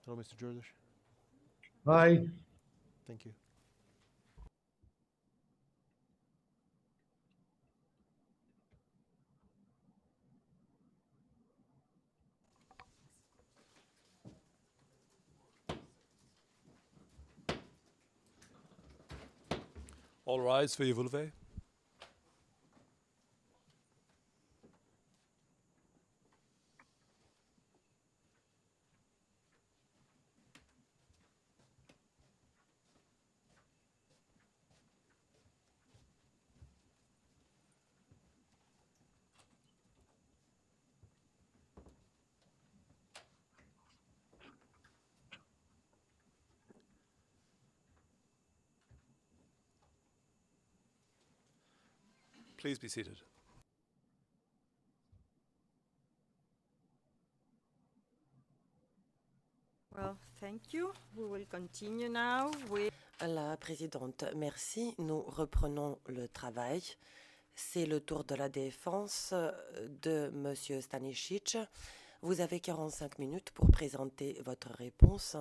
Hello, Mr. Jordash. Hi. Thank you. All rise, veuillez vous lever. Please be seated. Well, thank you. We will continue now with... La présidente, merci. Nous reprenons le travail. C'est le tour de la défense de M. Stanisic. Vous avez 45 minutes pour présenter votre réponse.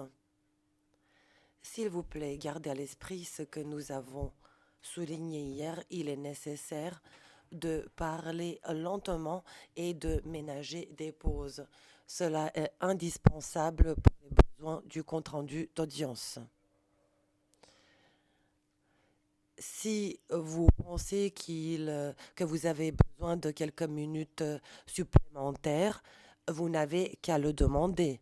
S'il vous plaît, gardez à l'esprit ce que nous avons souligné hier. Il est nécessaire de parler lentement et de ménager des pauses. Cela est indispensable pour les besoins du compte-rendu d'audience. Si vous pensez que vous avez besoin de quelques minutes supplémentaires, vous n'avez qu'à le demander.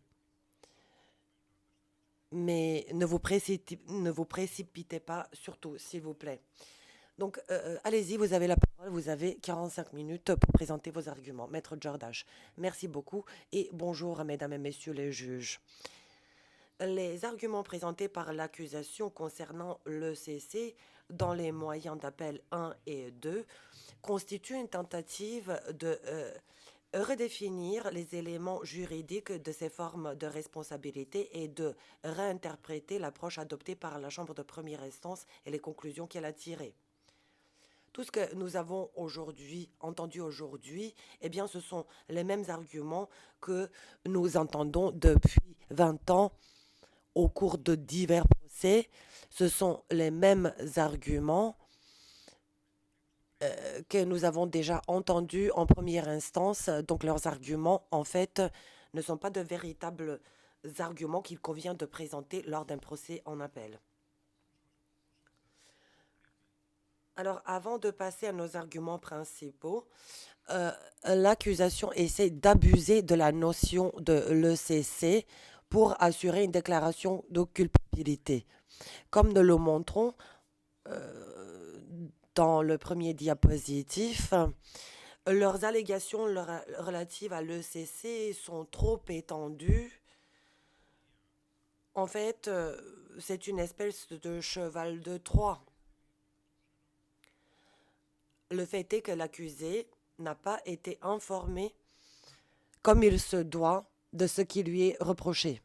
Mais ne vous précipitez pas, surtout, s'il vous plaît. Donc, allez-y, vous avez la parole. Vous avez 45 minutes pour présenter vos arguments. Maître Jordash, merci beaucoup et bonjour, mesdames et messieurs les juges. Les arguments présentés par l'accusation concernant l'ECC dans les moyens d'appel 1 et 2 constituent une tentative de redéfinir les éléments juridiques de ces formes de responsabilité et de réinterpréter l'approche adoptée par la Chambre de première instance et les conclusions qu'elle a tirées. Tout ce que nous avons entendu aujourd'hui, eh bien, ce sont les mêmes arguments que nous entendons depuis 20 ans au cours de divers procès. Ce sont les mêmes arguments que nous avons déjà entendus en première instance. Donc leurs arguments, en fait, ne sont pas de véritables arguments qu'il convient de présenter lors d'un procès en appel. Alors, avant de passer à nos arguments principaux, l'accusation essaie d'abuser de la notion de l'ECC pour assurer une déclaration de culpabilité. Comme nous le montrons dans le premier diapositive, leurs allégations relatives à l'ECC sont trop étendues. En fait, c'est une espèce de cheval de Troie. Le fait est que l'accusé n'a pas été informé comme il se doit de ce qui lui est reproché.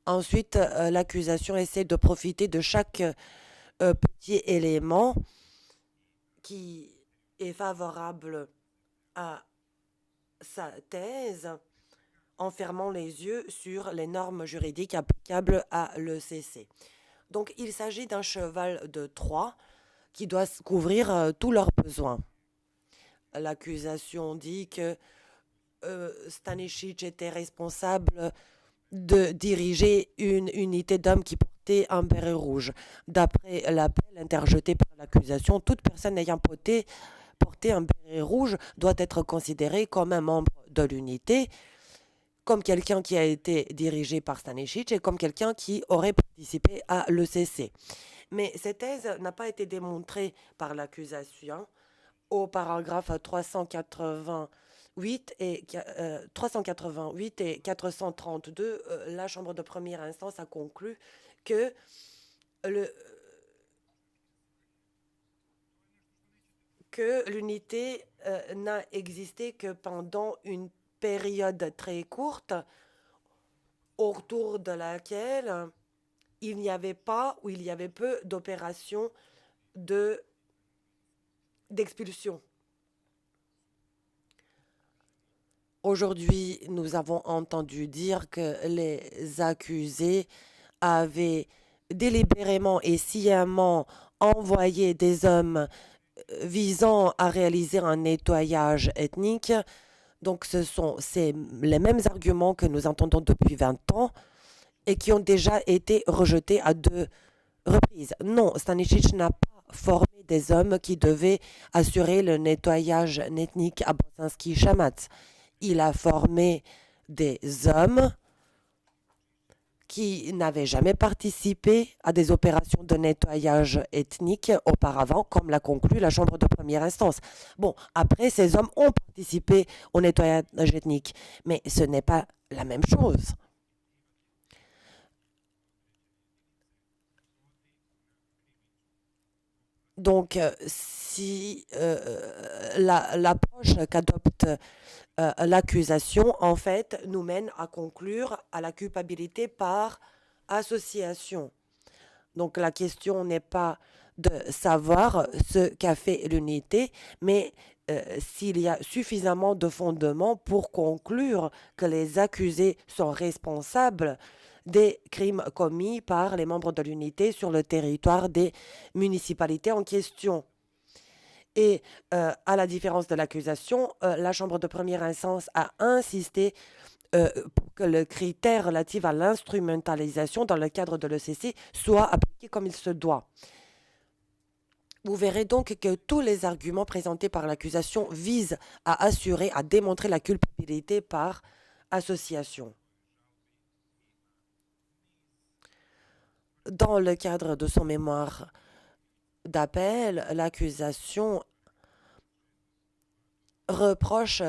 Ensuite, l'accusation essaie de profiter de chaque petit élément qui est favorable à sa thèse en fermant les yeux sur les normes juridiques applicables à l'ECC. Donc, il s'agit d'un cheval de Troie qui doit couvrir tous leurs besoins. L'accusation dit que Stanisic était responsable de diriger une unité d'hommes qui portait un béret rouge. D'après l'appel interjeté par l'accusation, toute personne ayant porté un béret rouge doit être considérée comme un membre de l'unité, comme quelqu'un qui a été dirigé par Stanisic et comme quelqu'un qui aurait participé à l'ECC. Mais cette thèse n'a pas été démontrée par l'accusation au paragraphe 388 et 432, la Chambre de première instance a conclu que l'unité n'a existé que pendant une période très courte, autour de laquelle il n'y avait pas ou il y avait peu d'opérations d'expulsion. Aujourd'hui, nous avons entendu dire que les accusés avaient délibérément et sciemment envoyé des hommes visant à réaliser un nettoyage ethnique. Donc c'est les mêmes arguments que nous entendons depuis 20 ans et qui ont déjà été rejetés à 2 reprises. Non, Stanisic n'a pas formé des hommes qui devaient assurer le nettoyage ethnique à Bosanski-Shamatz. Il a formé des hommes qui n'avaient jamais participé à des opérations de nettoyage ethnique auparavant, comme l'a conclu la Chambre de première instance. Bon, après, ces hommes ont participé au nettoyage ethnique, mais ce n'est pas la même chose. Donc, si l'approche qu'adopte l'accusation, en fait, nous mène à conclure à la culpabilité par association. Donc, la question n'est pas de savoir ce qu'a fait l'unité, mais s'il y a suffisamment de fondements pour conclure que les accusés sont responsables des crimes commis par les membres de l'unité sur le territoire des municipalités en question. Et à la différence de l'accusation, la Chambre de première instance a insisté pour que le critère relatif à l'instrumentalisation dans le cadre de l'ECC soit appliqué comme il se doit. Vous verrez donc que tous les arguments présentés par l'accusation visent à assurer, à démontrer la culpabilité par association. Dans le cadre de son mémoire d'appel, l'accusation reproche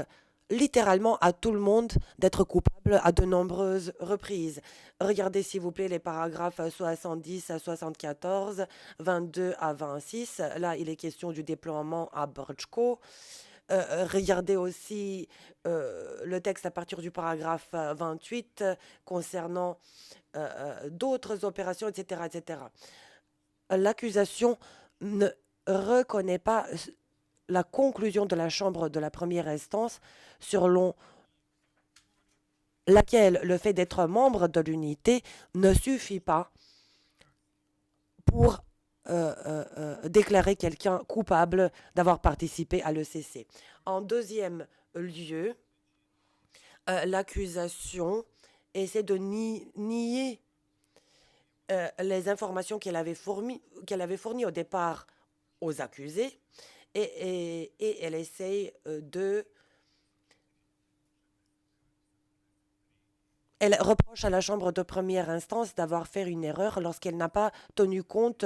littéralement à tout le monde d'être coupable à de nombreuses reprises. Regardez s'il vous plaît les paragraphes 70 à 74, 22 à 26. Là, il est question du déploiement à Brčko. Regardez aussi le texte à partir du paragraphe 28 concernant d'autres opérations, etc., etc. L'accusation ne reconnaît pas la conclusion de la Chambre de la première instance selon laquelle le fait d'être membre de l'unité ne suffit pas pour déclarer quelqu'un coupable d'avoir participé à l'ECC. En deuxième lieu, l'accusation essaie de nier les informations qu'elle avait fournies au départ aux accusés et elle essaye Elle reproche à la Chambre de première instance d'avoir fait une erreur lorsqu'elle n'a pas tenu compte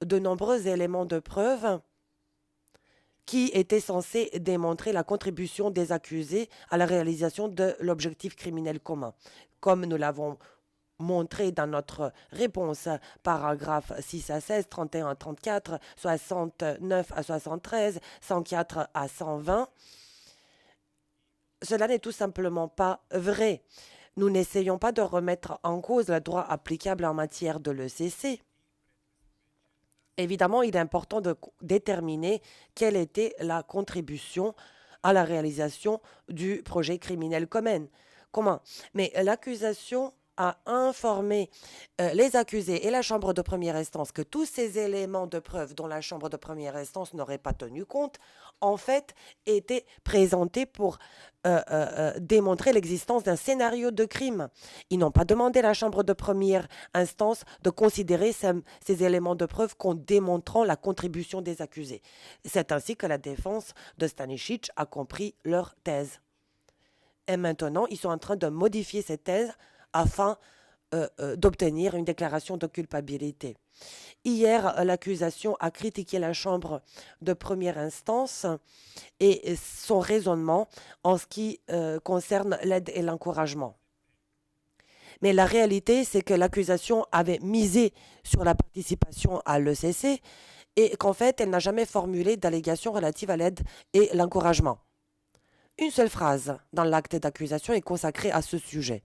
de nombreux éléments de preuve qui étaient censés démontrer la contribution des accusés à la réalisation de l'objectif criminel commun. Comme nous l'avons montré dans notre réponse, paragraphes 6 à 16, 31 à 34, 69 à 73, 104 à 120, cela n'est tout simplement pas vrai. Nous n'essayons pas de remettre en cause le droit applicable en matière de l'ECC. Évidemment, il est important de déterminer quelle était la contribution à la réalisation du projet criminel commun. Mais l'accusation a informé les accusés et la Chambre de première instance que tous ces éléments de preuve dont la Chambre de première instance n'aurait pas tenu compte, en fait, étaient présentés pour démontrer l'existence d'un scénario de crime. Ils n'ont pas demandé à la Chambre de première instance de considérer ces éléments de preuve comme démontrant la contribution des accusés. C'est ainsi que la défense de Stanisic a compris leur thèse. Et maintenant, ils sont en train de modifier cette thèse afin d'obtenir une déclaration de culpabilité. Hier, l'accusation a critiqué la Chambre de première instance et son raisonnement en ce qui concerne l'aide et l'encouragement. Mais la réalité, c'est que l'accusation avait misé sur la participation à l'ECC et qu'en fait, elle n'a jamais formulé d'allégation relative à l'aide et l'encouragement. Une seule phrase dans l'acte d'accusation est consacrée à ce sujet.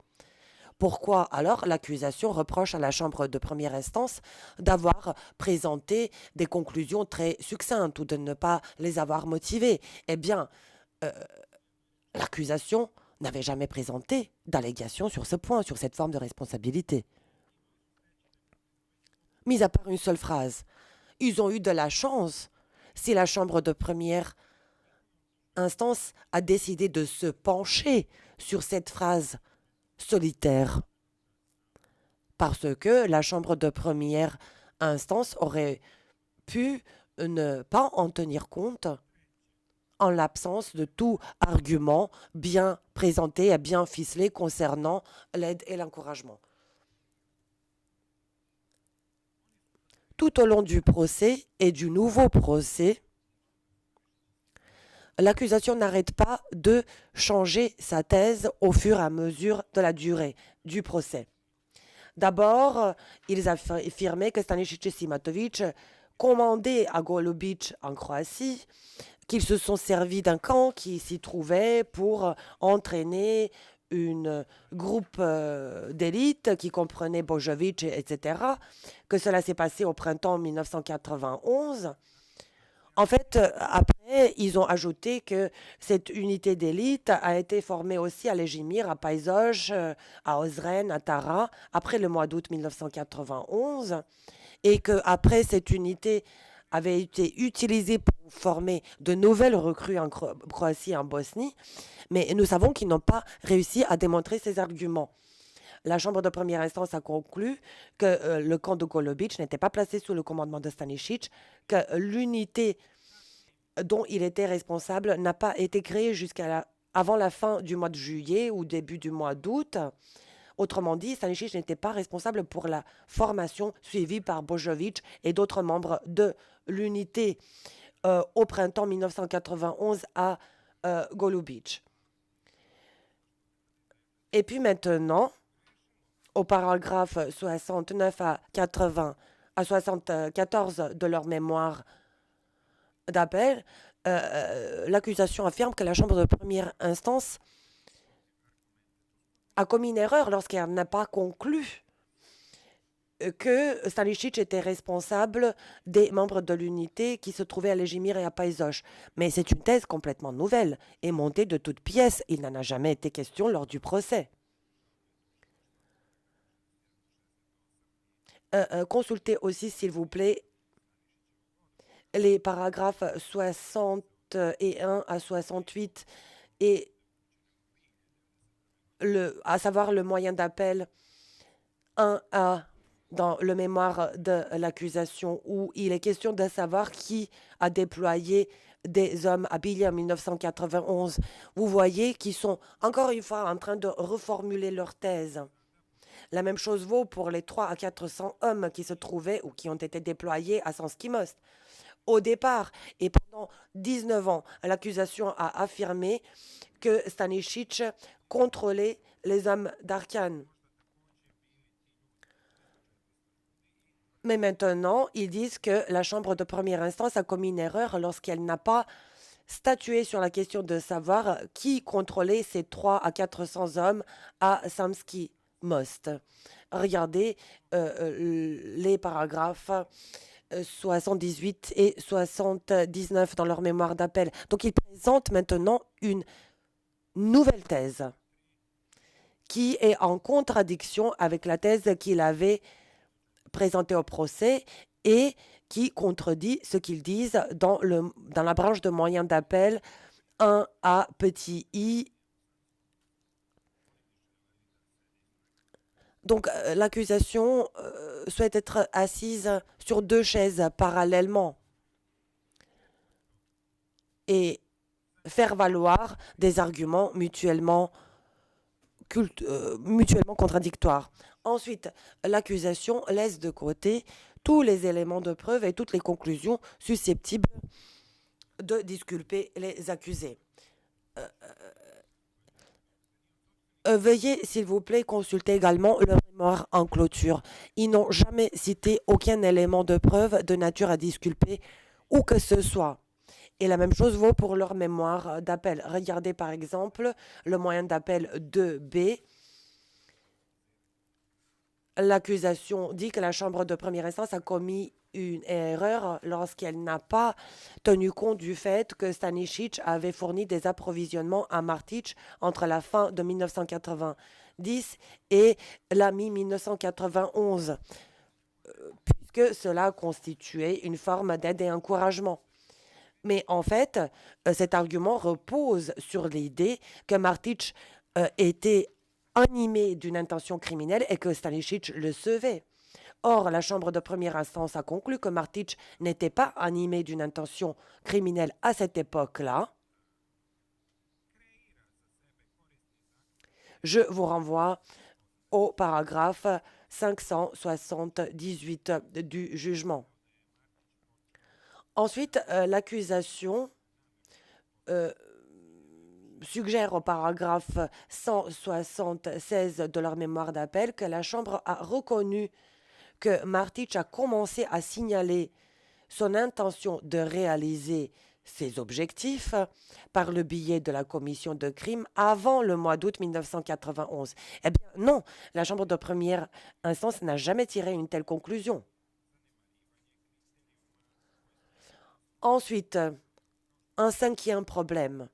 Pourquoi alors l'accusation reproche à la Chambre de première instance d'avoir présenté des conclusions très succinctes ou de ne pas les avoir motivées? Eh bien, l'accusation n'avait jamais présenté d'allégation sur ce point, sur cette forme de responsabilité. Mis à part une seule phrase, ils ont eu de la chance si la Chambre de première instance a décidé de se pencher sur cette phrase solitaire. Parce que la Chambre de première instance aurait pu ne pas en tenir compte en l'absence de tout argument bien présenté et bien ficelé concernant l'aide et l'encouragement. Tout au long du procès et du nouveau procès, l'accusation n'arrête pas de changer sa thèse au fur et à mesure de la durée du procès. D'abord, ils affirmaient que Stanisic et Simatovic commandaient à Golubic en Croatie, qu'ils se sont servis d'un camp qui s'y trouvait pour entraîner un groupe d'élite qui comprenait Bojovic, etc., que cela s'est passé au printemps 1991. En fait, après, ils ont ajouté que cette unité d'élite a été formée aussi à Lejimir, à Paizoj, à Ozren, à Tara, après le mois d'août 1991, et qu'après cette unité avait été utilisée pour former de nouvelles recrues en Croatie et en Bosnie, mais nous savons qu'ils n'ont pas réussi à démontrer ces arguments. La Chambre de première instance a conclu que le camp de Golubic n'était pas placé sous le commandement de Stanisic, que l'unité dont il était responsable n'a pas été créée avant la fin du mois de juillet ou début du mois d'août. Autrement dit, Stanisic n'était pas responsable pour la formation suivie par Bojovic et d'autres membres de l'unité au printemps 1991 à Golubic. Et puis maintenant, au paragraphe 69 à 74 de leur mémoire d'appel, l'accusation affirme que la Chambre de première instance a commis une erreur lorsqu'elle n'a pas conclu que Stanisic était responsable des membres de l'unité qui se trouvaient à Lejimir et à Paizoj. Mais c'est une thèse complètement nouvelle et montée de toutes pièces. Il n'en a jamais été question lors du procès. Consultez aussi, s'il vous plaît, les paragraphes 61 à 68 et à savoir le moyen d'appel 1A dans le mémoire de l'accusation où il est question de savoir qui a déployé des hommes habillés en 1991. Vous voyez qu'ils sont encore une fois en train de reformuler leur thèse. La même chose vaut pour les 300 à 400 hommes qui se trouvaient ou qui ont été déployés à Sanskimost. Au départ, et pendant 19 ans, l'accusation a affirmé que Stanisic contrôlait les hommes d'Arkan. Mais maintenant, ils disent que la Chambre de première instance a commis une erreur lorsqu'elle n'a pas statué sur la question de savoir qui contrôlait ces 300 à 400 hommes à Samski-Most. Regardez les paragraphes 78 et 79 dans leur mémoire d'appel. Donc ils présentent maintenant une nouvelle thèse qui est en contradiction avec la thèse qu'il avait présentée au procès et qui contredit ce qu'ils disent dans la branche de moyens d'appel 1A petit i. Donc l'accusation souhaite être assise sur deux chaises parallèlement et faire valoir des arguments mutuellement contradictoires. Ensuite, l'accusation laisse de côté tous les éléments de preuve et toutes les conclusions susceptibles de disculper les accusés. Veuillez, s'il vous plaît, consulter également le mémoire en clôture. Ils n'ont jamais cité aucun élément de preuve de nature à disculper où que ce soit. Et la même chose vaut pour leur mémoire d'appel. Regardez par exemple le moyen d'appel 2B. L'accusation dit que la Chambre de première instance a commis une erreur lorsqu'elle n'a pas tenu compte du fait que Stanisic avait fourni des approvisionnements à Martic entre la fin de 1990 et la mi-1991, puisque cela constituait une forme d'aide et encouragement. Mais en fait, cet argument repose sur l'idée que Martic était animé d'une intention criminelle et que Stanisic le savait. Or, la Chambre de première instance a conclu que Martic n'était pas animé d'une intention criminelle à cette époque-là. Je vous renvoie au paragraphe 578 du jugement. Ensuite, l'accusation suggère au paragraphe 176 de leur mémoire d'appel que la Chambre a reconnu que Martic a commencé à signaler son intention de réaliser ses objectifs par le biais de la commission de crime avant le mois d'août 1991. Eh bien non, la Chambre de première instance n'a jamais tiré une telle conclusion. Ensuite, un cinquième problème,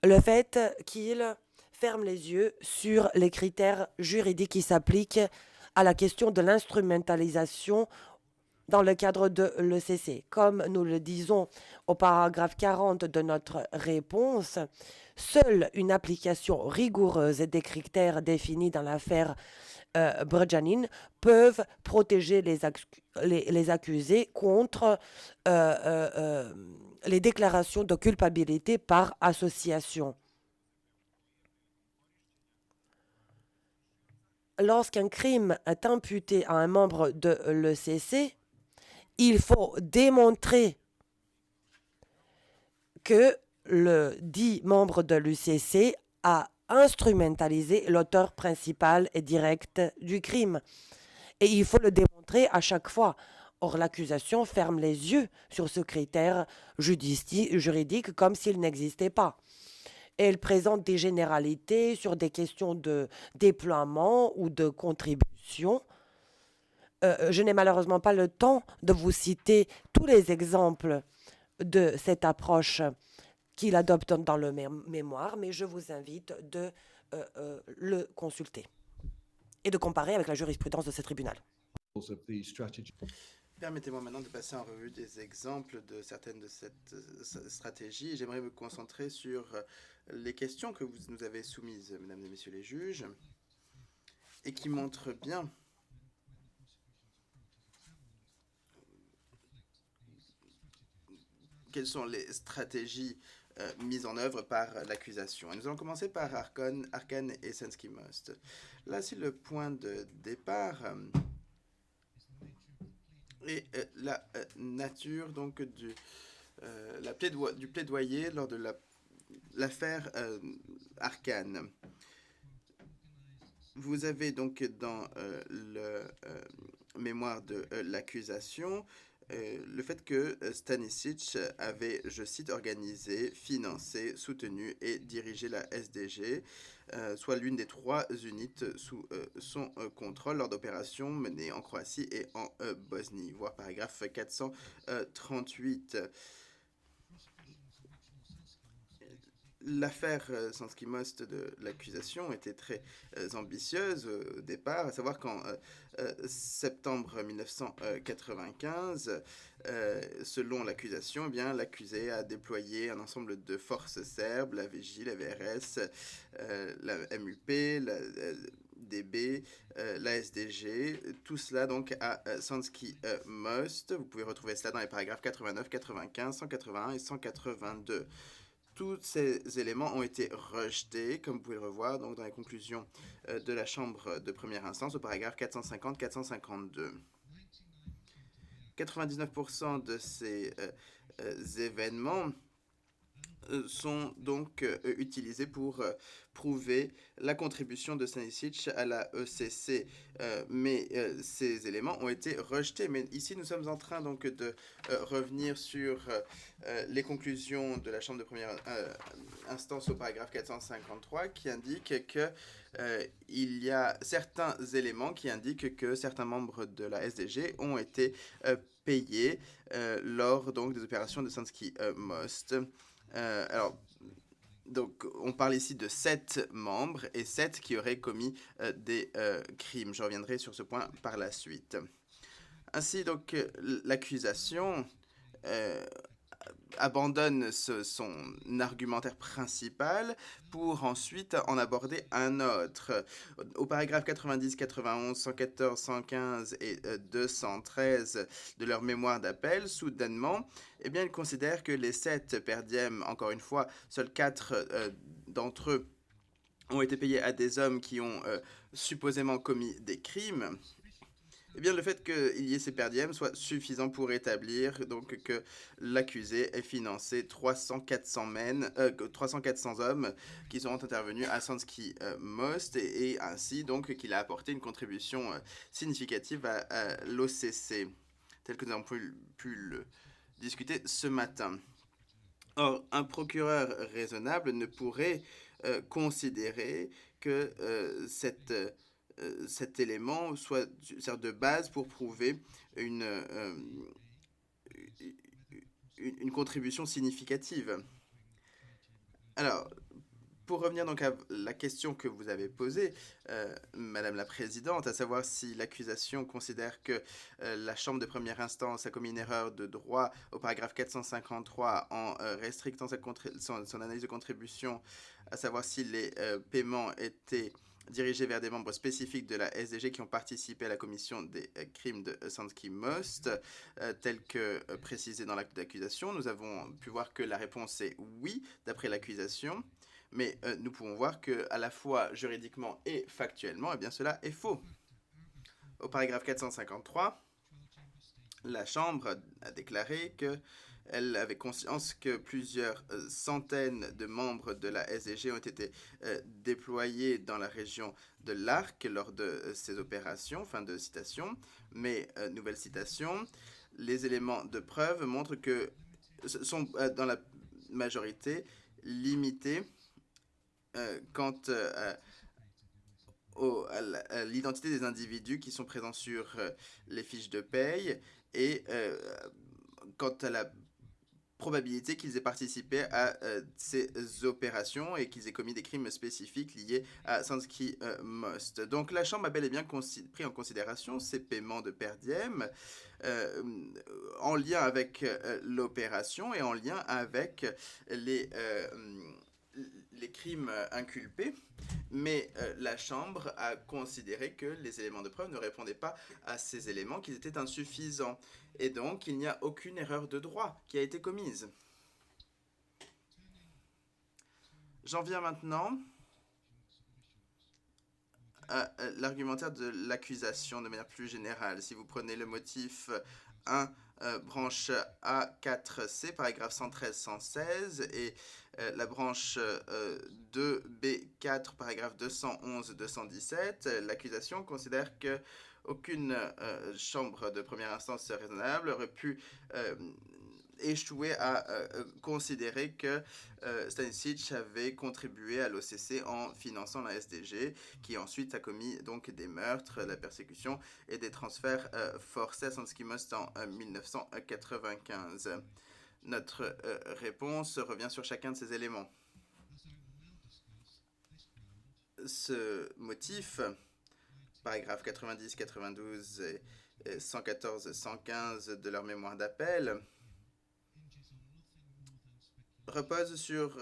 le fait qu'il ferme les yeux sur les critères juridiques qui s'appliquent à la question de l'instrumentalisation dans le cadre de l'ECC. Comme nous le disons au paragraphe 40 de notre réponse, seule une application rigoureuse des critères définis dans l'affaire Brjanin peuvent protéger les accusés contre les déclarations de culpabilité par association. Lorsqu'un crime est imputé à un membre de l'ECC, il faut démontrer que le dit membre de l'UCC a instrumentalisé l'auteur principal et direct du crime. Et il faut le démontrer à chaque fois. Or, l'accusation ferme les yeux sur ce critère juridique comme s'il n'existait pas. Elle présente des généralités sur des questions de déploiement ou de contribution. Je n'ai malheureusement pas le temps de vous citer tous les exemples de cette approche qu'il adopte dans le mémoire, mais je vous invite de le consulter et de comparer avec la jurisprudence de ce tribunal. Permettez-moi maintenant de passer en revue des exemples de certaines de cette stratégie. J'aimerais me concentrer sur les questions que vous nous avez soumises, mesdames et messieurs les juges, et qui montrent bien quelles sont les stratégies mises en œuvre par l'accusation. Et nous allons commencer par Arkan et Sensky Most. Là, c'est le point de départ et la nature donc du plaidoyer lors de l'affaire Arkan. Vous avez donc dans le mémoire de l'accusation le fait que Stanisic avait, je cite, organisé, financé, soutenu et dirigé la SDG, soit l'une des 3 unités sous son contrôle lors d'opérations menées en Croatie et en Bosnie, voir paragraphe 438. L'affaire Sensky Most de l'accusation était très ambitieuse au départ, à savoir qu'en septembre 1995, selon l'accusation, eh bien, l'accusé a déployé un ensemble de forces serbes, la VJ, la VRS, la MUP, la DB, la SDG, tout cela donc à Sensky Most. Vous pouvez retrouver cela dans les paragraphes 89, 95, 181 et 182. Tous ces éléments ont été rejetés, comme vous pouvez le revoir donc, dans les conclusions de la Chambre de première instance au paragraphe 450-452. 99% de ces événements sont donc utilisés pour prouver la contribution de Stanisic à la ECC. Mais ces éléments ont été rejetés. Mais ici, nous sommes en train donc de revenir sur les conclusions de la Chambre de première instance au paragraphe 453 qui indique que il y a certains éléments qui indiquent que certains membres de la SDG ont été payés lors donc des opérations de Sansky Most. Alors, donc, on parle ici de 7 membres et 7 qui auraient commis des crimes. Je reviendrai sur ce point par la suite. Ainsi, donc, l'accusation abandonne son argumentaire principal pour ensuite en aborder un autre. Au paragraphe 90, 91, 114, 115 et 213 de leur mémoire d'appel, soudainement, eh bien, ils considèrent que les 7 per diem, encore une fois, seuls 4 d'entre eux ont été payés à des hommes qui ont supposément commis des crimes. Eh bien, le fait qu'il y ait ces per diem soit suffisant pour établir donc, que l'accusé ait financé 300-400 hommes qui seront intervenus à Sansky Most et ainsi donc qu'il a apporté une contribution significative à l'OCC, tel que nous avons pu le discuter ce matin. Or, un procureur raisonnable ne pourrait considérer que cet élément sert de base pour prouver une contribution significative. Alors, pour revenir donc à la question que vous avez posée, Madame la Présidente, à savoir si l'accusation considère que la Chambre de première instance a commis une erreur de droit au paragraphe 453 en restrictant son analyse de contribution, à savoir si les paiements étaient dirigés vers des membres spécifiques de la SDG qui ont participé à la commission des crimes de Sansky Most, tel que précisé dans l'acte d'accusation. Nous avons pu voir que la réponse est oui, d'après l'accusation, mais nous pouvons voir que à la fois juridiquement et factuellement, eh bien, cela est faux. Au paragraphe 453, la Chambre a déclaré que elle avait conscience que plusieurs centaines de membres de la SDG ont été déployés dans la région de l'Arc lors de ces opérations. Fin de citation. Mais, nouvelle citation, les éléments de preuve montrent que sont dans la majorité limités quant à l'identité des individus qui sont présents sur les fiches de paye et quant à la probabilité qu'ils aient participé à ces opérations et qu'ils aient commis des crimes spécifiques liés à Sansky Most. Donc la Chambre a bel et bien pris en considération ces paiements de per diem en lien avec l'opération et en lien avec les crimes inculpés, mais la Chambre a considéré que les éléments de preuve ne répondaient pas à ces éléments, qu'ils étaient insuffisants, et donc il n'y a aucune erreur de droit qui a été commise. J'en viens maintenant à l'argumentaire de l'accusation de manière plus générale. Si vous prenez le motif 1, branche A4C, paragraphe 113-116, et la branche 2B4, paragraphe 211-217, l'accusation considère que aucune chambre de première instance raisonnable aurait pu échouer à considérer que Stanisic avait contribué à l'OCC en finançant la SDG, qui ensuite a commis donc des meurtres, la persécution et des transferts forcés à Sansky Most en 1995. Notre réponse revient sur chacun de ces éléments. Ce motif, paragraphe 90, 92 et 114, 115 de leur mémoire d'appel, repose sur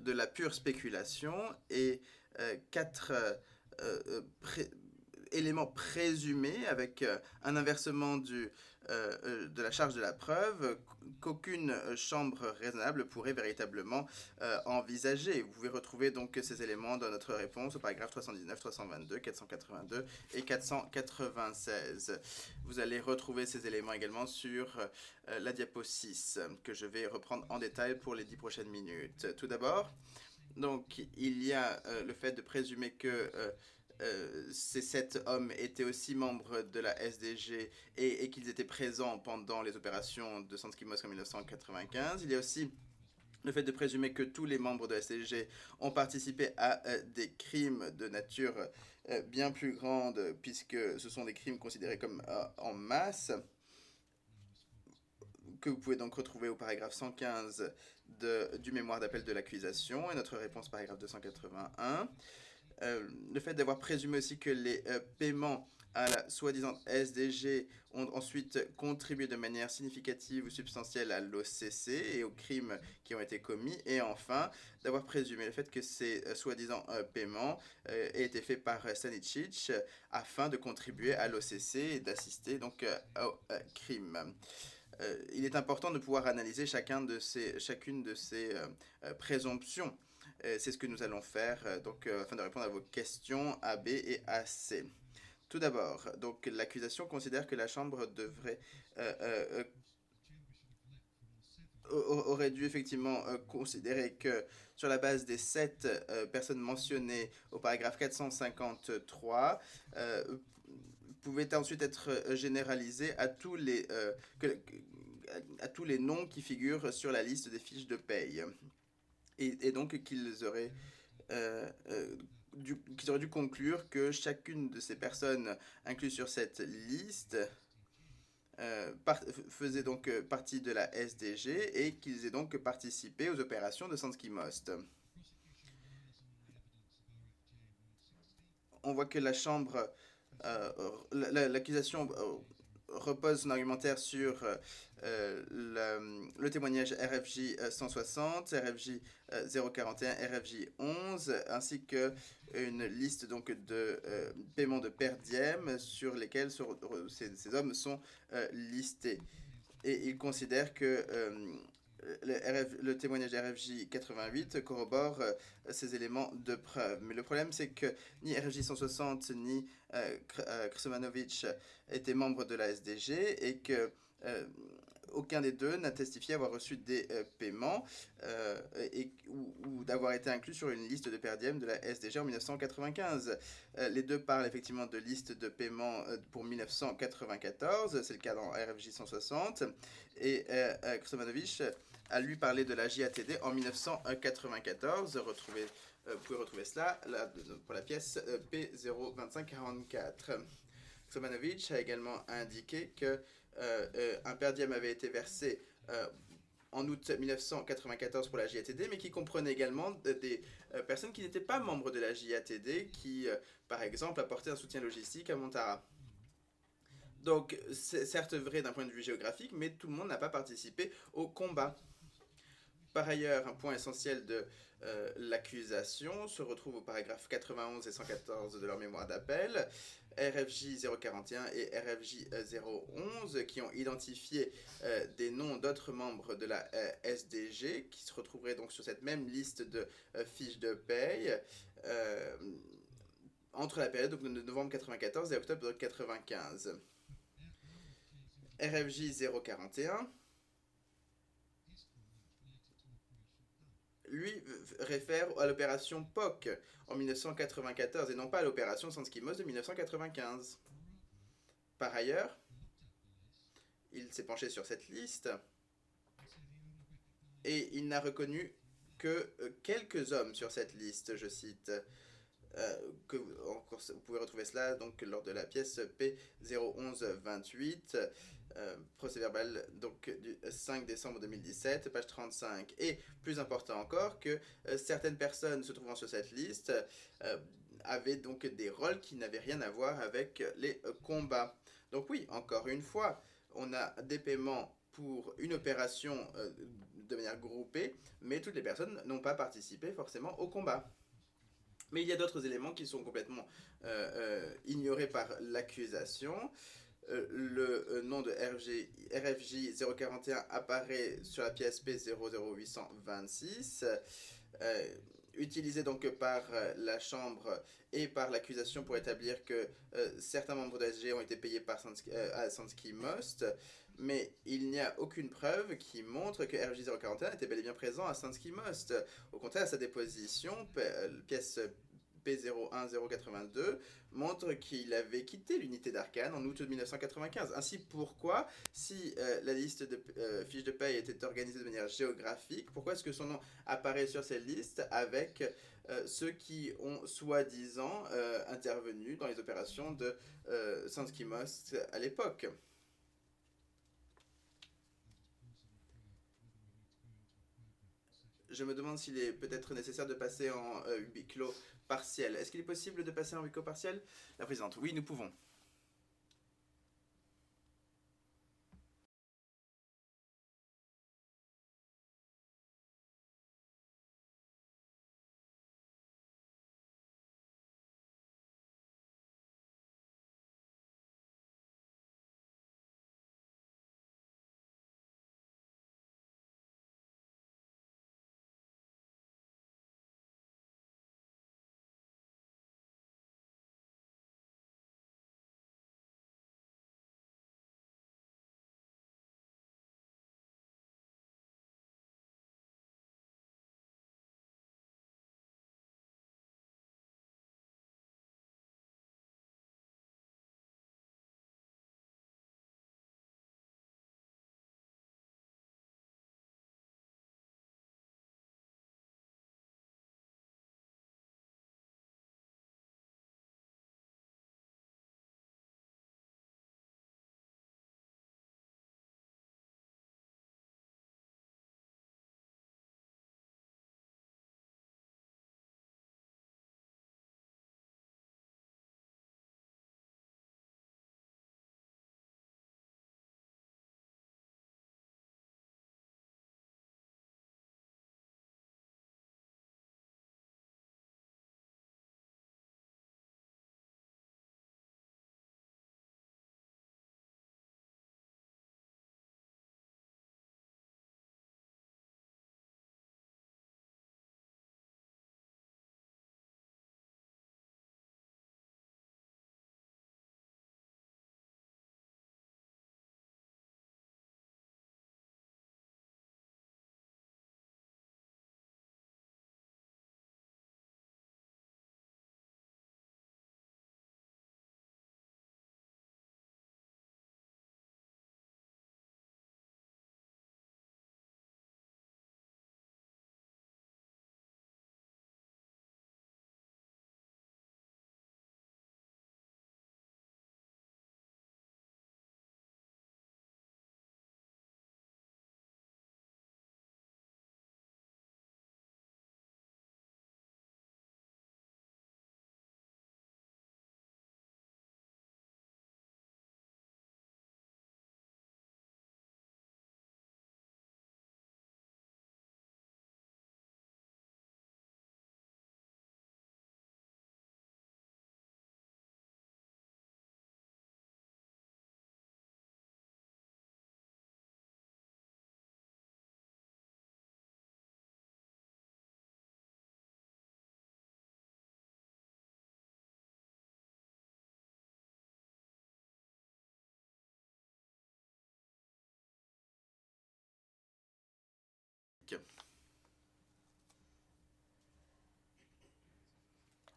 de la pure spéculation et 4 éléments présumés avec un inversement du de la charge de la preuve qu'aucune chambre raisonnable pourrait véritablement envisager. Vous pouvez retrouver donc ces éléments dans notre réponse au paragraphe 319, 322, 482 et 496. Vous allez retrouver ces éléments également sur la diapo 6 que je vais reprendre en détail pour les 10 prochaines minutes. Tout d'abord, donc il y a le fait de présumer que ces 7 hommes étaient aussi membres de la SDG et qu'ils étaient présents pendant les opérations de Sansky Mosque en 1995. Il y a aussi le fait de présumer que tous les membres de la SDG ont participé à des crimes de nature bien plus grande, puisque ce sont des crimes considérés comme en masse, que vous pouvez donc retrouver au paragraphe 115 du mémoire d'appel de l'accusation et notre réponse paragraphe 281. Le fait d'avoir présumé aussi que les paiements à la soi-disant SDG ont ensuite contribué de manière significative ou substantielle à l'OCC et aux crimes qui ont été commis. Et enfin, d'avoir présumé le fait que ces soi-disant paiements aient été faits par Stanicic afin de contribuer à l'OCC et d'assister donc aux crimes. Il est important de pouvoir analyser chacune de ces présomptions. C'est ce que nous allons faire afin de répondre à vos questions A, B et A, C. Tout d'abord, donc l'accusation considère que la Chambre aurait dû effectivement considérer que sur la base des 7 personnes mentionnées au paragraphe 453, pouvait ensuite être généralisé à tous les noms qui figurent sur la liste des fiches de paye. Et donc qu'ils auraient dû conclure que chacune de ces personnes incluses sur cette liste faisait donc partie de la SDG et qu'ils aient donc participé aux opérations de Sansky Most. On voit que la Chambre, l'accusation repose son argumentaire sur le témoignage RFJ 160, RFJ 041, RFJ 11, ainsi que une liste donc de paiements de per diem sur lesquels ces hommes sont listés. Et il considère que le témoignage RFJ 88 corrobore ces éléments de preuve. Mais le problème, c'est que ni RFJ 160 ni Krsomanovich étaient membres de la SDG et que aucun des deux n'a testifié avoir reçu des paiements ou d'avoir été inclus sur une liste de per diem de la SDG en 1995. Les deux parlent effectivement de liste de paiement pour 1994, c'est le cas dans RFJ 160, et Krsomanovich a lui parlé de la JATD en 1994. Vous pouvez retrouver cela pour la pièce P02544. Krsomanovich a également indiqué que un per diem avait été versé en août 1994 pour la JATD, mais qui comprenait également des personnes qui n'étaient pas membres de la JATD, qui, par exemple, apportaient un soutien logistique à Montara. Donc, c'est certes vrai d'un point de vue géographique, mais tout le monde n'a pas participé au combat. Par ailleurs, un point essentiel de l'accusation se retrouve au paragraphe 91 et 114 de leur mémoire d'appel, RFJ 041 et RFJ 011, qui ont identifié des noms d'autres membres de la SDG, qui se retrouveraient donc sur cette même liste de fiches de paye entre la période de novembre 1994 et octobre 1995. RFJ 041 lui réfère à l'opération POC en 1994 et non pas à l'opération Sansky Most de 1995. Par ailleurs, il s'est penché sur cette liste et il n'a reconnu que quelques hommes sur cette liste, je cite. Vous pouvez retrouver cela donc lors de la pièce P01128, procès verbal donc du 5 décembre 2017, page 35. Et plus important encore, que certaines personnes se trouvant sur cette liste avaient donc des rôles qui n'avaient rien à voir avec les combats. Donc oui, encore une fois, on a des paiements pour une opération de manière groupée, mais toutes les personnes n'ont pas participé forcément au combat. Mais il y a d'autres éléments qui sont complètement ignorés par l'accusation. le nom de RFJ 041 apparaît sur la pièce P00826, utilisé donc par la Chambre et par l'accusation pour établir que certains membres de SG ont été payés par à Sansky Most, mais il n'y a aucune preuve qui montre que RFJ 041 était bel et bien présent à Sansky Most. Au contraire, sa déposition, pièce P01082, montre qu'il avait quitté l'unité d'Arkane en août 1995. Ainsi, pourquoi, si la liste de fiches de paye était organisée de manière géographique, pourquoi est-ce que son nom apparaît sur cette liste avec ceux qui ont soi-disant intervenu dans les opérations de Sansky Most à l'époque? Je me demande s'il est peut-être nécessaire de passer en huis clos partiel. Est-ce qu'il est possible de passer en huis clos partiel? La présidente, oui, nous pouvons.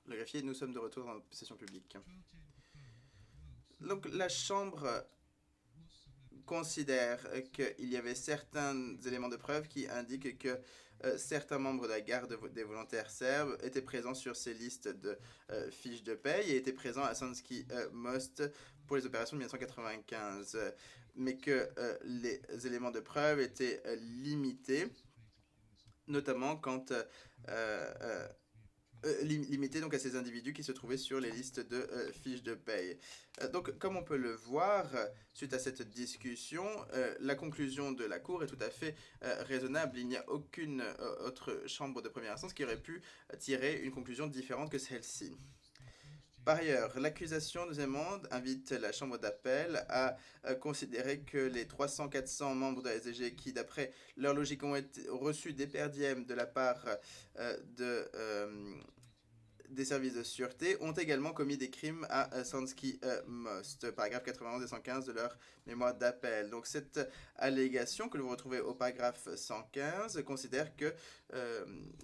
Le greffier, nous sommes de retour en session publique. Donc la Chambre considère qu'il y avait certains éléments de preuve qui indiquent que certains membres de la garde des volontaires serbes étaient présents sur ces listes de fiches de paye et étaient présents à Sansky Most pour les opérations de 1995, mais que les éléments de preuve étaient limités, notamment quand limité donc à ces individus qui se trouvaient sur les listes de fiches de paye. Donc, comme on peut le voir, suite à cette discussion, la conclusion de la Cour est tout à fait raisonnable. Il n'y a aucune autre chambre de première instance qui aurait pu tirer une conclusion différente que celle-ci. Par ailleurs, l'accusation, deuxièmement, invite la Chambre d'appel à considérer que les 300-400 membres de la SDG qui, d'après leur logique, ont reçu des per diem de la part des services de sûreté, ont également commis des crimes à Sansky Most, paragraphe 91 et 115 de leur mémoire d'appel. Donc cette allégation que vous retrouvez au paragraphe 115 considère que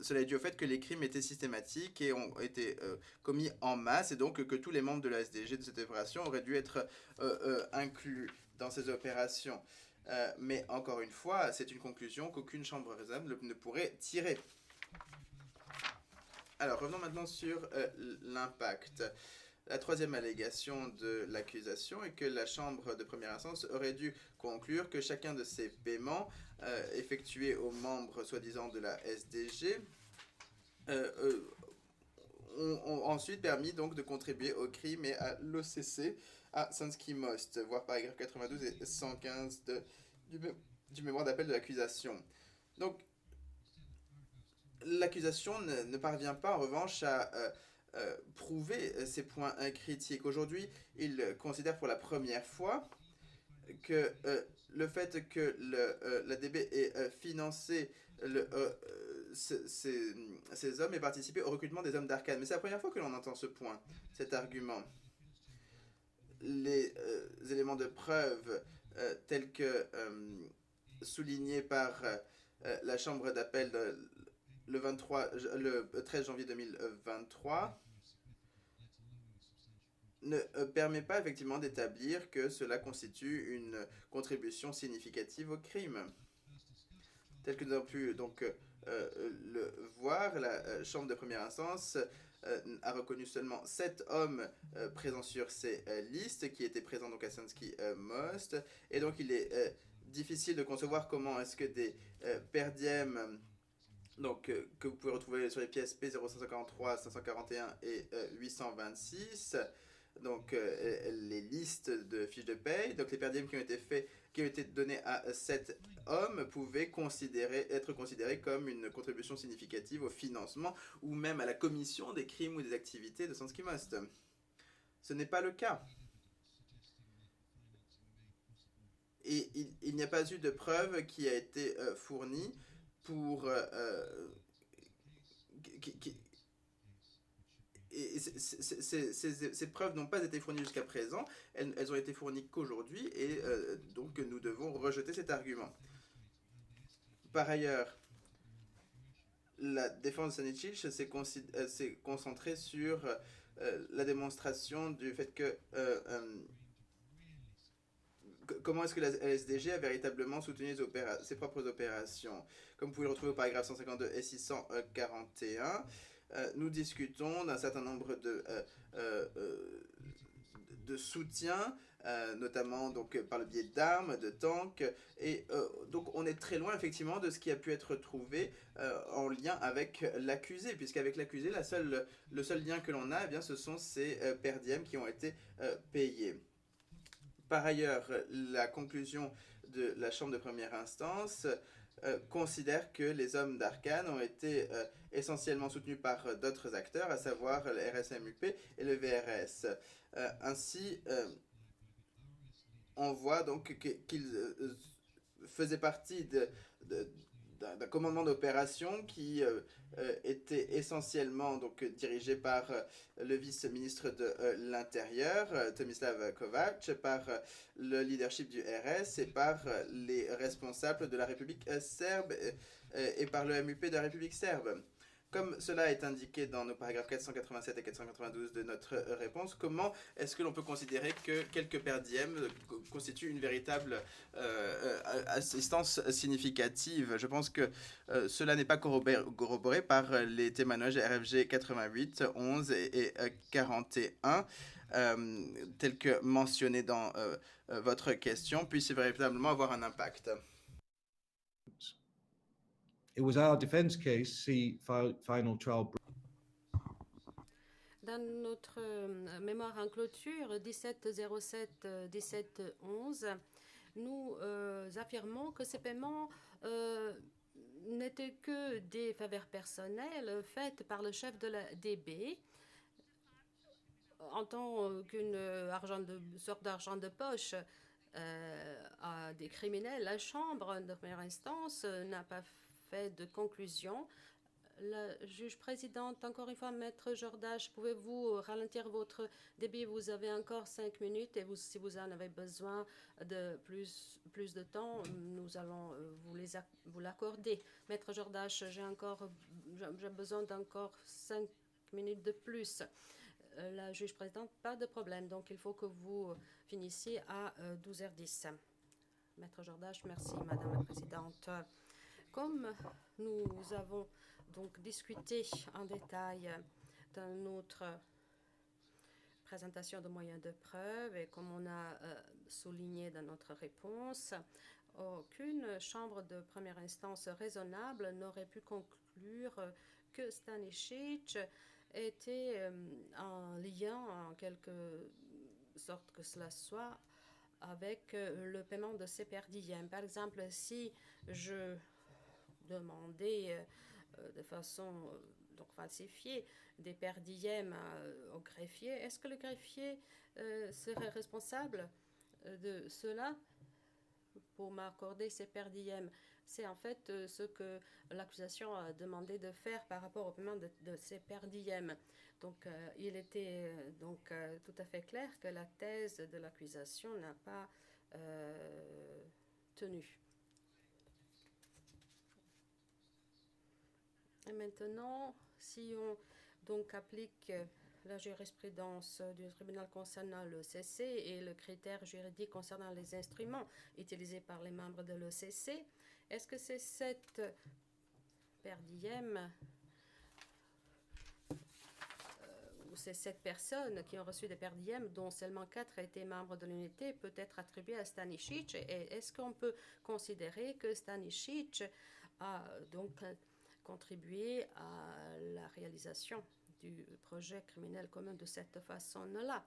cela est dû au fait que les crimes étaient systématiques et ont été commis en masse, et donc que tous les membres de la SDG de cette opération auraient dû être inclus dans ces opérations. Mais encore une fois, c'est une conclusion qu'aucune chambre raisonnable ne pourrait tirer. Alors, revenons maintenant sur l'impact. La troisième allégation de l'accusation est que la Chambre de première instance aurait dû conclure que chacun de ces paiements effectués aux membres soi-disant de la SDG ont ensuite permis donc de contribuer au crime et à l'OCC à Sansky Most, voire paragraphe 92 et 115 du mémoire d'appel de l'accusation. Donc, l'accusation ne parvient pas, en revanche, à prouver ces points critiques. Aujourd'hui, il considère pour la première fois que le fait que l'ADB ait financé ces hommes et participé au recrutement des hommes d'Arkane. Mais c'est la première fois que l'on entend ce point, cet argument. Les éléments de preuve tels que soulignés par la Chambre d'appel le 13 janvier 2023 ne permet pas effectivement d'établir que cela constitue une contribution significative au crime. Tel que nous avons pu donc le voir, la Chambre de première instance a reconnu seulement 7 hommes présents sur ces listes qui étaient présents donc à Sansky Most, et donc il est difficile de concevoir comment est-ce que des per diem donc, que vous pouvez retrouver sur les pièces P0543, 541 et 826. Donc, les listes de fiches de paye. Donc, les per diem qui ont été donnés à 7 hommes pouvaient être considérés comme une contribution significative au financement ou même à la commission des crimes ou des activités de Sansky Most. Ce n'est pas le cas. Et il n'y a pas eu de preuve qui a été fournie pour ces preuves n'ont pas été fournies jusqu'à présent, elles ont été fournies qu'aujourd'hui, et donc nous devons rejeter cet argument. Par ailleurs, la défense de Sanicic s'est concentrée sur la démonstration du fait que comment est-ce que la SDG a véritablement soutenu ses propres opérations. Comme vous pouvez le retrouver au paragraphe 152 et 641, nous discutons d'un certain nombre de soutiens, notamment donc, par le biais d'armes, de tanks, et donc on est très loin effectivement de ce qui a pu être trouvé en lien avec l'accusé, puisqu'avec l'accusé, le seul lien que l'on a, eh bien, ce sont ces per diem qui ont été payés. Par ailleurs, la conclusion de la Chambre de première instance considère que les hommes d'Arkane ont été essentiellement soutenus par d'autres acteurs, à savoir le RSMUP et le VRS. Ainsi, on voit donc qu'ils faisaient partie d'un commandement d'opération qui était essentiellement donc dirigé par le vice-ministre de l'Intérieur, Tomislav Kovac, par le leadership du RS et par les responsables de la République serbe et par le MUP de la République serbe. Comme cela est indiqué dans nos paragraphes 487 et 492 de notre réponse, comment est-ce que l'on peut considérer que quelques per diem constituent une véritable assistance significative? Je pense que cela n'est pas corroboré par les témoignages RFG 88, 11 et 41, tels que mentionnés dans votre question, puissent véritablement avoir un impact. It was our defense case, final trial. Dans notre mémoire en clôture 1707-1711, nous affirmons que ces paiements n'étaient que des faveurs personnelles faites par le chef de la DB en tant qu'une sorte d'argent de poche à des criminels, la Chambre de première instance n'a pas fait de conclusion. La juge présidente, encore une fois, Maître Jordache, pouvez-vous ralentir votre débit? Vous avez encore 5 minutes et si vous en avez besoin de plus de temps, nous allons vous l'accorder. Maître Jordache, j'ai besoin d'encore 5 minutes de plus. La juge présidente, pas de problème. Donc, il faut que vous finissiez à 12h10. Maître Jordache, merci, Madame la Présidente. Comme nous avons donc discuté en détail dans notre présentation de moyens de preuve et comme on a souligné dans notre réponse, aucune chambre de première instance raisonnable n'aurait pu conclure que Stanisic était en lien, en quelque sorte que cela soit, avec le paiement de ses per diem. Par exemple, si je demandais de façon donc falsifiée des per diem au greffier, est-ce que le greffier serait responsable de cela pour m'accorder ces per diem? C'est en fait ce que l'accusation a demandé de faire par rapport au paiement de ces per diem. Donc, il était donc tout à fait clair que la thèse de l'accusation n'a pas tenu. Et maintenant, si on donc applique la jurisprudence du tribunal concernant l'ECC et le critère juridique concernant les instruments utilisés par les membres de l'ECC, est-ce que c'est cette per diem ou ces 7 personnes qui ont reçu des per diem, dont seulement 4 étaient membres de l'unité, peut être attribué à Stanisic? Et est-ce qu'on peut considérer que Stanisic a donc contribué à la réalisation du projet criminel commun de cette façon-là?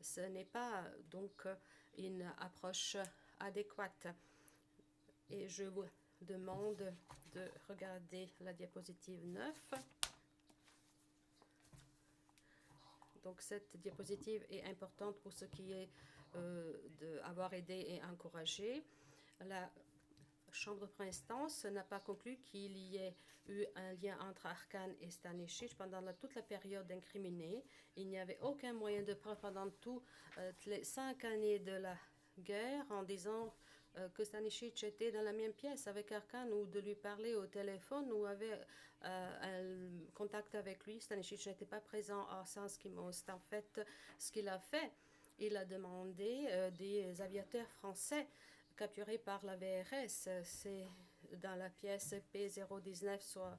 Ce n'est pas donc une approche adéquate. Et je vous demande de regarder la diapositive 9. Donc cette diapositive est importante pour ce qui est d'avoir aidé et encouragé. La Chambre de première instance n'a pas conclu qu'il y ait eu un lien entre Arkan et Stanisic pendant toute la période incriminée. Il n'y avait aucun moyen de preuve pendant toutes les 5 années de la guerre en disant que Stanisic était dans la même pièce avec Arkan ou de lui parler au téléphone ou avait un contact avec lui. Stanisic n'était pas présent à Sanskimos. En fait, ce qu'il a fait, il a demandé des aviateurs français capturés par la VRS. C'est dans la pièce P01960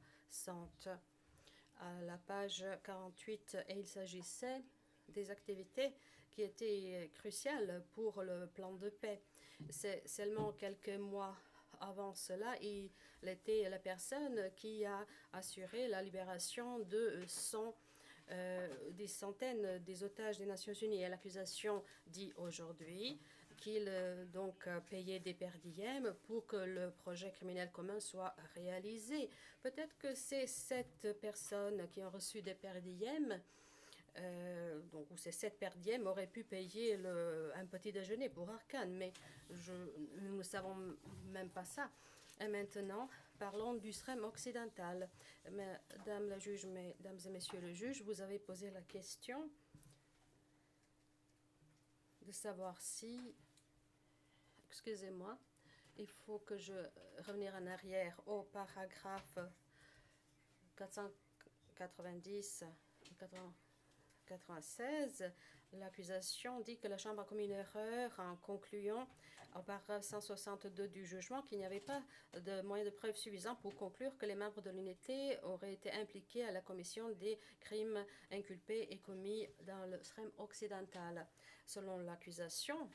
à la page 48 et il s'agissait des activités qui étaient cruciales pour le plan de paix. C'est seulement quelques mois avant cela, il était la personne qui a assuré la libération de des centaines des otages des Nations Unies. Et l'accusation dit aujourd'hui qu'il donc payait des per diem pour que le projet criminel commun soit réalisé. Peut-être que ces 7 personnes qui ont reçu des per diem donc, où ces 7 per diem auraient pu payer un petit déjeuner pour Arkan, mais nous ne savons même pas ça. Et maintenant, parlons du SREM occidental. Madame la juge, mesdames et messieurs le juge, vous avez posé la question de savoir si, excusez-moi, il faut que je revenir en arrière au paragraphe 490 96, l'accusation dit que la Chambre a commis une erreur en concluant au paragraphe 162 du jugement qu'il n'y avait pas de moyens de preuve suffisants pour conclure que les membres de l'unité auraient été impliqués à la commission des crimes inculpés et commis dans le SREM occidental. Selon l'accusation,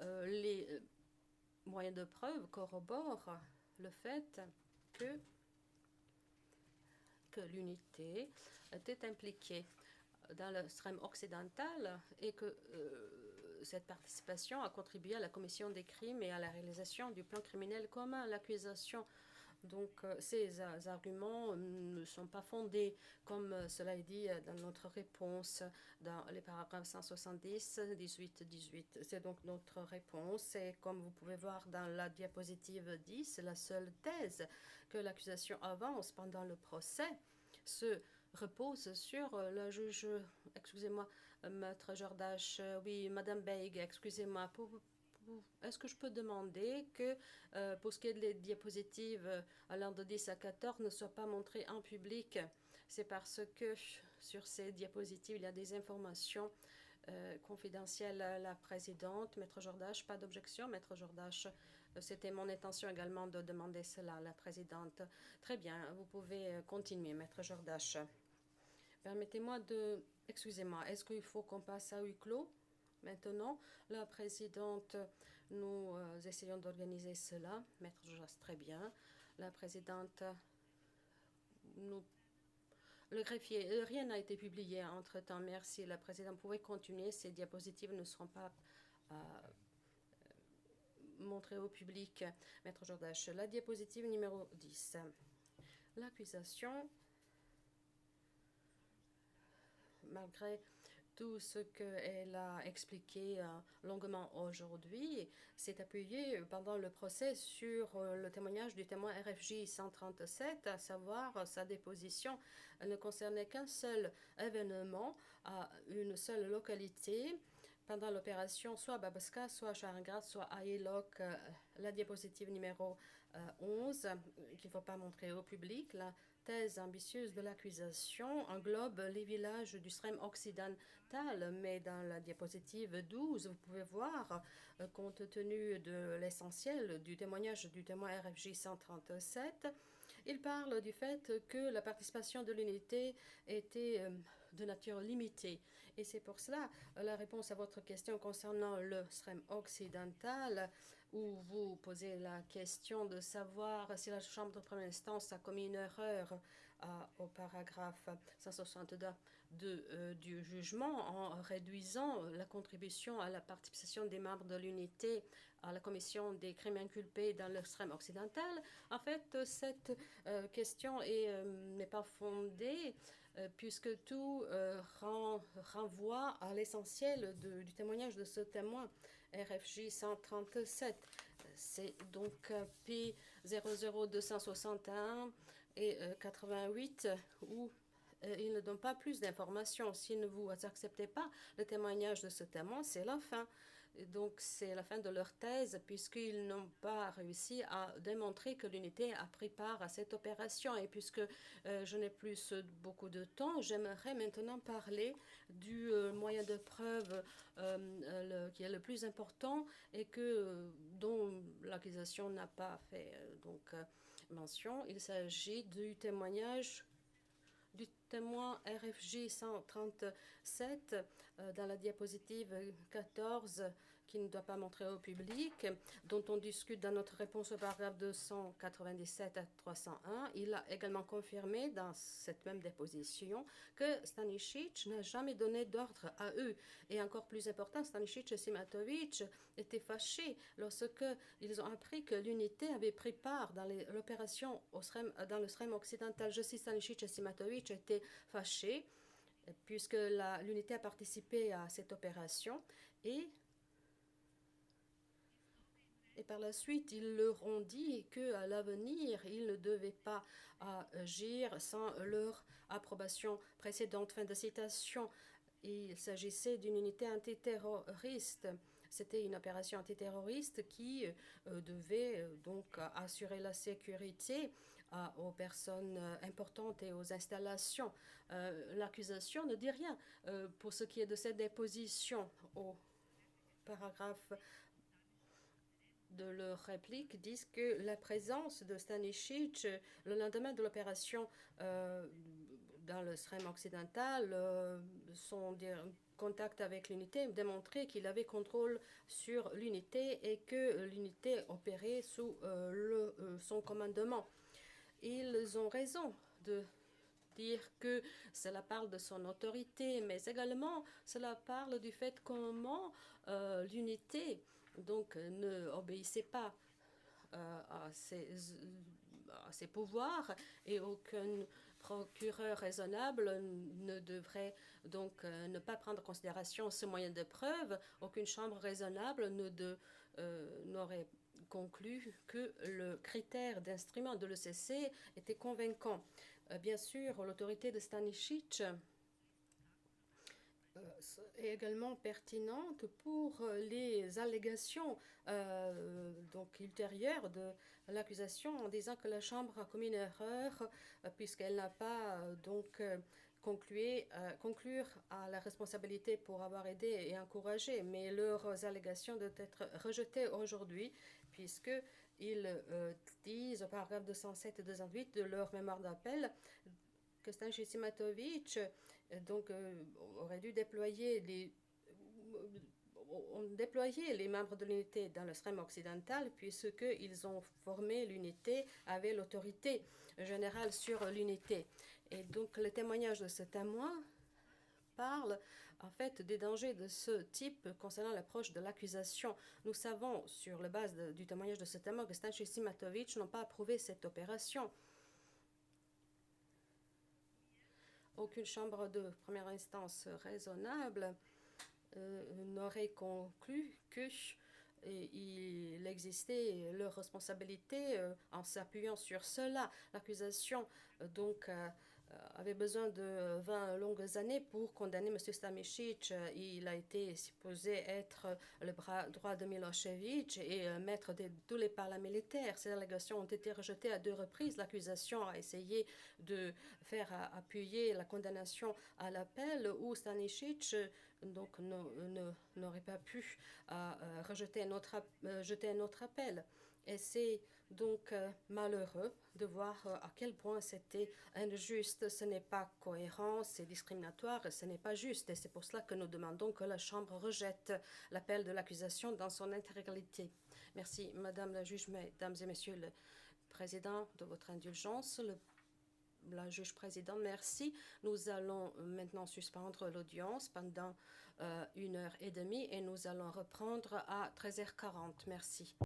les moyens de preuve corroborent le fait que l'unité était impliquée dans le SREM occidental et que cette participation a contribué à la commission des crimes et à la réalisation du plan criminel commun. L'accusation Donc, ces arguments ne sont pas fondés, comme cela est dit dans notre réponse, dans les paragraphes 170, 18, 18. C'est donc notre réponse. Et comme vous pouvez voir dans la diapositive 10, c'est la seule thèse que l'accusation avance pendant le procès se repose sur la juge, excusez-moi, Maître Jordache, oui, Madame Beig, excusez-moi, est-ce que je peux demander que, pour ce qui est des diapositives allant de 10 à 14, ne soient pas montrées en public? C'est parce que sur ces diapositives, il y a des informations confidentielles à la présidente. Maître Jordache, pas d'objection. Maître Jordache, c'était mon intention également de demander cela à la présidente. Très bien, vous pouvez continuer, Maître Jordache. Permettez-moi de... Excusez-moi, est-ce qu'il faut qu'on passe à huis clos? Maintenant, la présidente, nous essayons d'organiser cela. Maître Jojas, très bien. La présidente, le greffier, rien n'a été publié entre-temps. Merci. La présidente, vous pouvez continuer. Ces diapositives ne seront pas montrées au public. Maître Jordache, la diapositive numéro 10. L'accusation, malgré tout ce qu'elle a expliqué longuement aujourd'hui, s'est appuyée pendant le procès sur le témoignage du témoin RFJ 137, à savoir sa déposition. Elle ne concernait qu'un seul événement à une seule localité pendant l'opération, soit à Babaska, soit à Charingrad, soit à Ilok. La diapositive numéro 11, qu'il ne faut pas montrer au public, la thèse ambitieuse de l'accusation englobe les villages du Srem occidental, mais dans la diapositive 12, vous pouvez voir, compte tenu de l'essentiel du témoignage du témoin RFJ 137, il parle du fait que la participation de l'unité était de nature limitée. Et c'est pour cela la réponse à votre question concernant le Srem occidental, où vous posez la question de savoir si la Chambre de première instance a commis une erreur au paragraphe 162 du jugement en réduisant la contribution à la participation des membres de l'unité à la commission des crimes inculpés dans l'extrême occidental. En fait, cette question n'est pas fondée puisque tout renvoie à l'essentiel du témoignage de ce témoin RFJ 137. C'est donc P 00261 et 88 où il ne donne pas plus d'informations. Si ne vous acceptez pas le témoignage de ce témoin, c'est la fin. Donc c'est la fin de leur thèse puisqu'ils n'ont pas réussi à démontrer que l'unité a pris part à cette opération. Et puisque je n'ai plus beaucoup de temps, j'aimerais maintenant parler du moyen de preuve qui est le plus important et dont l'accusation n'a pas fait mention. Il s'agit du témoignage du témoin RFJ 137 dans la diapositive 14 qui ne doit pas montrer au public, dont on discute dans notre réponse au paragraphe 297 à 301. Il a également confirmé dans cette même déposition que Stanisic n'a jamais donné d'ordre à eux. Et encore plus important, Stanisic et Simatovic étaient fâchés lorsque ils ont appris que l'unité avait pris part dans l'opération dans le Srem occidental. Je cite, Stanisic et Simatovic étaient fâchés puisque l'unité a participé à cette opération et par la suite, ils leur ont dit qu'à l'avenir, ils ne devaient pas agir sans leur approbation précédente. Fin de citation. Il s'agissait d'une unité antiterroriste. C'était une opération antiterroriste qui devait donc assurer la sécurité aux personnes importantes et aux installations. L'accusation ne dit rien pour ce qui est de cette déposition au paragraphe de leur réplique disent que la présence de Stanisic le lendemain de l'opération dans le Srem occidental, son contact avec l'unité démontrait qu'il avait contrôle sur l'unité et que l'unité opérait sous son commandement. Ils ont raison de dire que cela parle de son autorité, mais également cela parle du fait comment l'unité donc ne obéissait pas ses pouvoirs et aucun procureur raisonnable ne devrait donc ne pas prendre en considération ce moyen de preuve. Aucune chambre raisonnable n'aurait conclu que le critère d'instrument de l'ECC était convaincant. Bien sûr, l'autorité de Stanisic est également pertinente pour les allégations donc ultérieures de l'accusation en disant que la Chambre a commis une erreur puisqu'elle n'a pas conclure à la responsabilité pour avoir aidé et encouragé, mais leurs allégations doivent être rejetées aujourd'hui puisqu'ils disent au paragraphe 207 et 208 de leur mémoire d'appel que Stanisic Simatovic aurait dû déployer les membres de l'unité dans le Srem occidental puisqu'ils ont formé l'unité avec l'autorité générale sur l'unité. Et donc le témoignage de ce témoin parle en fait des dangers de ce type concernant l'approche de l'accusation. Nous savons sur la base du témoignage de ce témoin que Stanisic Simatovic n'ont pas approuvé cette opération. Aucune chambre de première instance raisonnable n'aurait conclu qu'il existait leur responsabilité en s'appuyant sur cela. L'accusation avait besoin de 20 longues années pour condamner M. Stanisic. Il a été supposé être le bras droit de Milosevic et maître de tous les paramilitaires. Ces allégations ont été rejetées à 2 reprises. L'accusation a essayé de faire appuyer la condamnation à l'appel où Stanisic n'aurait pas pu jeter un autre appel. Et c'est donc malheureux de voir à quel point c'était injuste. Ce n'est pas cohérent, c'est discriminatoire, ce n'est pas juste. Et c'est pour cela que nous demandons que la Chambre rejette l'appel de l'accusation dans son intégralité. Merci, Madame la juge, Mesdames et Messieurs le Président, de votre indulgence. La juge présidente, merci. Nous allons maintenant suspendre l'audience pendant 1h30 et nous allons reprendre à 13h40. Merci.